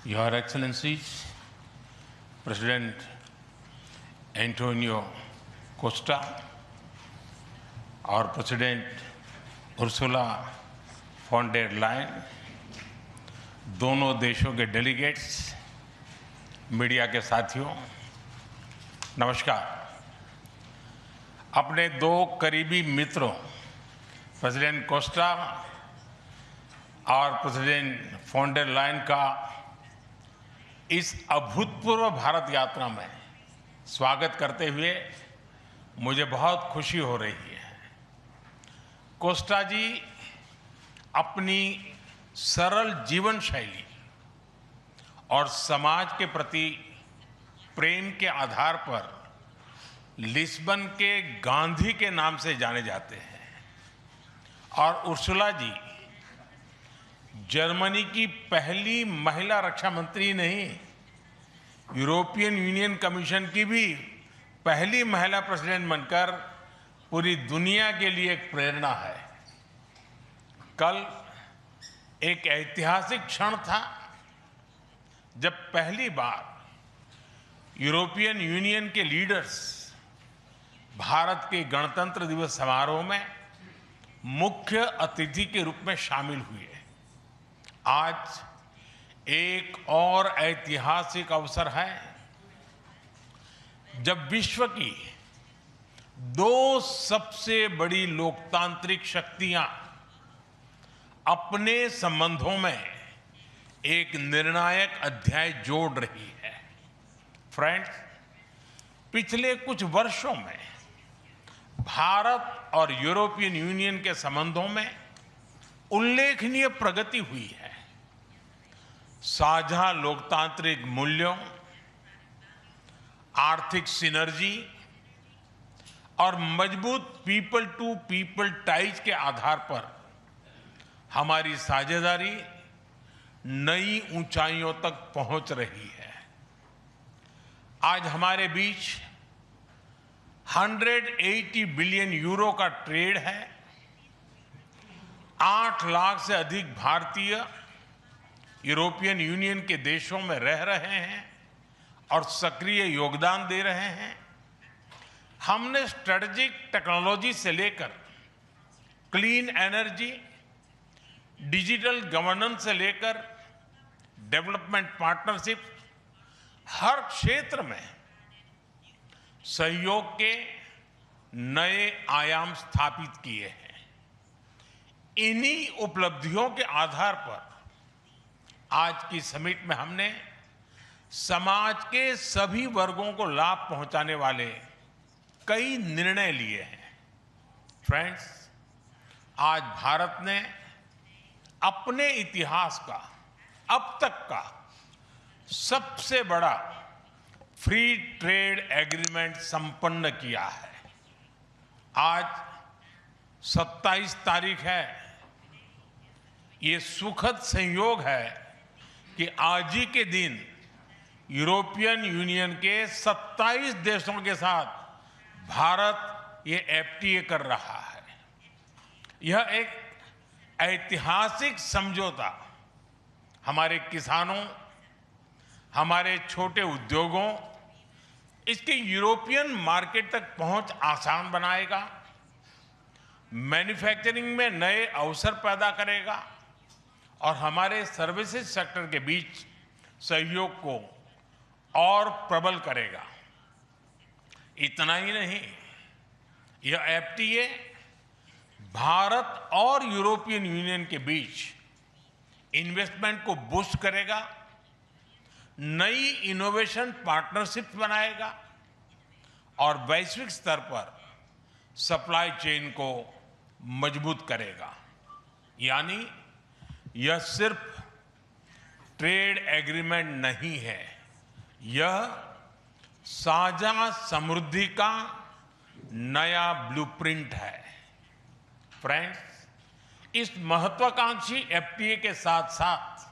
Your Excellencies, President Antonio Costa और president Ursula von der Leyen, दोनों देशों के डेलीगेट्स, मीडिया के साथियों, नमस्कार। अपने दो करीबी मित्रों प्रेसिडेंट कोस्टा और प्रेसिडेंट फॉन डेर लायन का इस अभूतपूर्व भारत यात्रा में स्वागत करते हुए मुझे बहुत खुशी हो रही है। कोस्टा जी अपनी सरल जीवन शैली और समाज के प्रति प्रेम के आधार पर लिस्बन के गांधी के नाम से जाने जाते हैं और उर्सुला जी जर्मनी की पहली महिला रक्षा मंत्री नहीं, यूरोपियन यूनियन कमीशन की भी पहली महिला प्रेसिडेंट बनकर पूरी दुनिया के लिए एक प्रेरणा है। कल एक ऐतिहासिक क्षण था जब पहली बार यूरोपियन यूनियन के लीडर्स भारत के गणतंत्र दिवस समारोह में मुख्य अतिथि के रूप में शामिल हुए। आज एक और ऐतिहासिक अवसर है जब विश्व की दो सबसे बड़ी लोकतांत्रिक शक्तियां अपने संबंधों में एक निर्णायक अध्याय जोड़ रही है। फ्रेंड्स, पिछले कुछ वर्षों में भारत और यूरोपियन यूनियन के संबंधों में उल्लेखनीय प्रगति हुई है। साझा लोकतांत्रिक मूल्यों, आर्थिक सिनर्जी और मजबूत पीपल टू पीपल टाइज के आधार पर हमारी साझेदारी नई ऊंचाइयों तक पहुंच रही है। आज हमारे बीच 180 बिलियन यूरो का ट्रेड है। 8 लाख से अधिक भारतीय यूरोपियन यूनियन के देशों में रह रहे हैं और सक्रिय योगदान दे रहे हैं। हमने स्ट्रेटेजिक टेक्नोलॉजी से लेकर क्लीन एनर्जी, डिजिटल गवर्नेंस से लेकर डेवलपमेंट पार्टनरशिप, हर क्षेत्र में सहयोग के नए आयाम स्थापित किए हैं। इन्हीं उपलब्धियों के आधार पर आज की समिट में हमने समाज के सभी वर्गों को लाभ पहुंचाने वाले कई निर्णय लिए हैं। फ्रेंड्स, आज भारत ने अपने इतिहास का अब तक का सबसे बड़ा फ्री ट्रेड एग्रीमेंट संपन्न किया है। आज 27 तारीख है। ये सुखद संयोग है कि आज ही के दिन यूरोपियन यूनियन के 27 देशों के साथ भारत ये एफटीए कर रहा है। यह एक ऐतिहासिक समझौता हमारे किसानों, हमारे छोटे उद्योगों, इसके यूरोपियन मार्केट तक पहुंच आसान बनाएगा, मैन्युफैक्चरिंग में नए अवसर पैदा करेगा और हमारे सर्विसेज सेक्टर के बीच सहयोग को और प्रबल करेगा। इतना ही नहीं, यह एफटीए भारत और यूरोपियन यूनियन के बीच इन्वेस्टमेंट को बूस्ट करेगा, नई इनोवेशन पार्टनरशिप बनाएगा और वैश्विक स्तर पर सप्लाई चेन को मजबूत करेगा। यानी यह सिर्फ ट्रेड एग्रीमेंट नहीं है, यह साझा समृद्धि का नया ब्लूप्रिंट है। फ्रेंड्स, इस महत्वाकांक्षी एफटीए के साथ साथ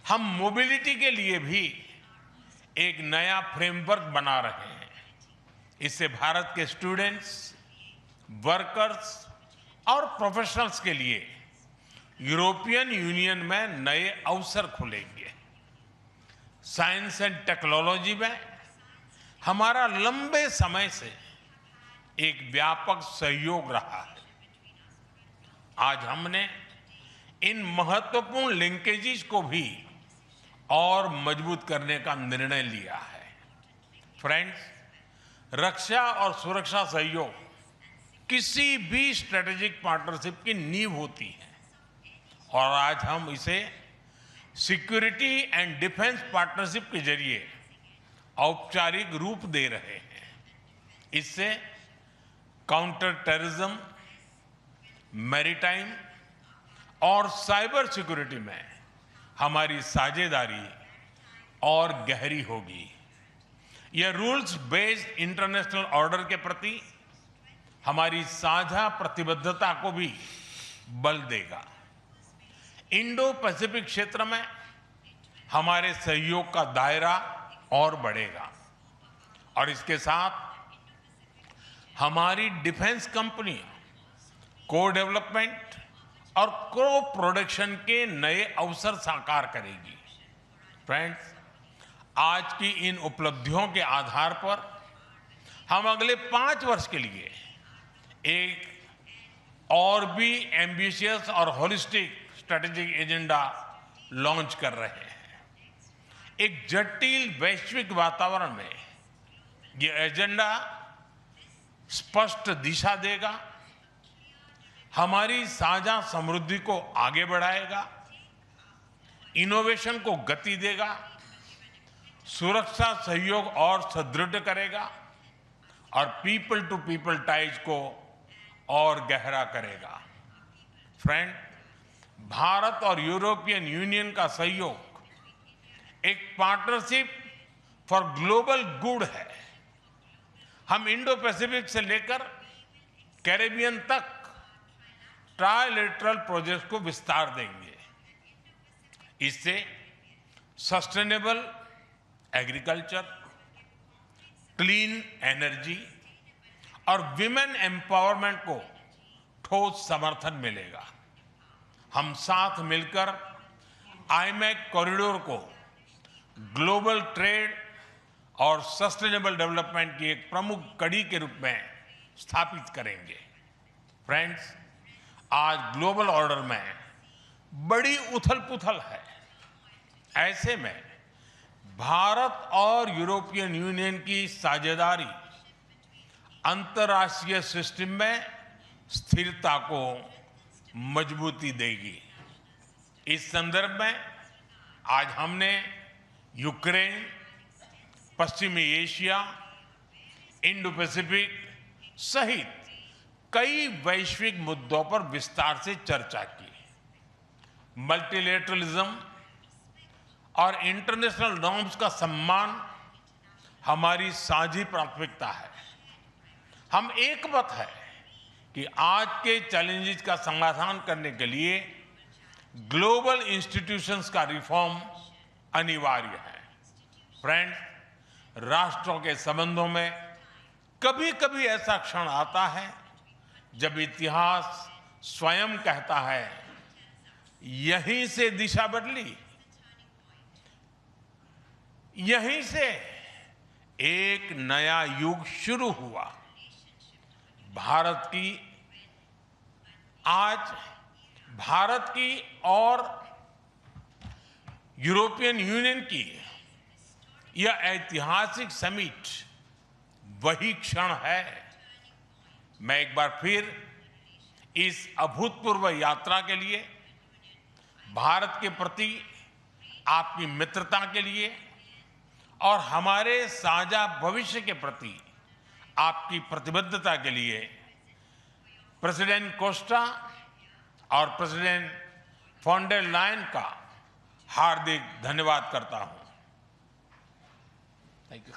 हम मोबिलिटी के लिए भी एक नया फ्रेमवर्क बना रहे हैं। इससे भारत के स्टूडेंट्स, वर्कर्स और प्रोफेशनल्स के लिए यूरोपियन यूनियन में नए अवसर खुलेंगे। साइंस एंड टेक्नोलॉजी में हमारा लंबे समय से एक व्यापक सहयोग रहा है। आज हमने इन महत्वपूर्ण लिंकेजेस को भी और मजबूत करने का निर्णय लिया है। फ्रेंड्स, रक्षा और सुरक्षा सहयोग किसी भी स्ट्रेटेजिक पार्टनरशिप की नींव होती है और आज हम इसे सिक्योरिटी एंड डिफेंस पार्टनरशिप के जरिए औपचारिक रूप दे रहे हैं। इससे काउंटर टेररिज्म, मैरीटाइम और साइबर सिक्योरिटी में हमारी साझेदारी और गहरी होगी। यह रूल्स बेस्ड इंटरनेशनल ऑर्डर के प्रति हमारी साझा प्रतिबद्धता को भी बल देगा। इंडो पैसिफिक क्षेत्र में हमारे सहयोग का दायरा और बढ़ेगा और इसके साथ हमारी डिफेंस कंपनी को डेवलपमेंट और को प्रोडक्शन के नए अवसर साकार करेगी। फ्रेंड्स, आज की इन उपलब्धियों के आधार पर हम अगले 5 वर्ष के लिए एक और भी एम्बिशियस और होलिस्टिक स्ट्रेटेजिक एजेंडा लॉन्च कर रहे हैं। एक जटिल वैश्विक वातावरण में यह एजेंडा स्पष्ट दिशा देगा, हमारी साझा समृद्धि को आगे बढ़ाएगा, इनोवेशन को गति देगा, सुरक्षा सहयोग और सुदृढ़ करेगा और पीपल टू पीपल टाइज को और गहरा करेगा। फ्रेंड, भारत और यूरोपियन यूनियन का सहयोग एक पार्टनरशिप फॉर ग्लोबल गुड है। हम इंडो पैसिफिक से लेकर कैरेबियन तक ट्राइलेटरल प्रोजेक्ट को विस्तार देंगे। इससे सस्टेनेबल एग्रीकल्चर, क्लीन एनर्जी और विमेन एम्पावरमेंट को ठोस समर्थन मिलेगा। हम साथ मिलकर आईमैक कॉरिडोर को ग्लोबल ट्रेड और सस्टेनेबल डेवलपमेंट की एक प्रमुख कड़ी के रूप में स्थापित करेंगे। फ्रेंड्स, आज ग्लोबल ऑर्डर में बड़ी उथल-पुथल है। ऐसे में भारत और यूरोपियन यूनियन की साझेदारी अंतर्राष्ट्रीय सिस्टम में स्थिरता को मजबूती देगी। इस संदर्भ में आज हमने यूक्रेन, पश्चिमी एशिया, इंडो पैसिफिक सहित कई वैश्विक मुद्दों पर विस्तार से चर्चा की। मल्टीलेटरलिज्म और इंटरनेशनल नॉर्म्स का सम्मान हमारी साझी प्राथमिकता है। हम एकमत है कि आज के चैलेंजेस का समाधान करने के लिए ग्लोबल इंस्टीट्यूशंस का रिफॉर्म अनिवार्य है। फ्रेंड्स, राष्ट्रों के संबंधों में कभी-कभी ऐसा क्षण आता है जब इतिहास स्वयं कहता है, यहीं से दिशा बदली, यहीं से एक नया युग शुरू हुआ। भारत की और यूरोपियन यूनियन की यह ऐतिहासिक समिट वही क्षण है। मैं एक बार फिर इस अभूतपूर्व यात्रा के लिए, भारत के प्रति आपकी मित्रता के लिए और हमारे साझा भविष्य के प्रति आपकी प्रतिबद्धता के लिए प्रेसिडेंट कोस्टा और प्रेसिडेंट फॉन डेर लायन का हार्दिक धन्यवाद करता हूं। Thank you.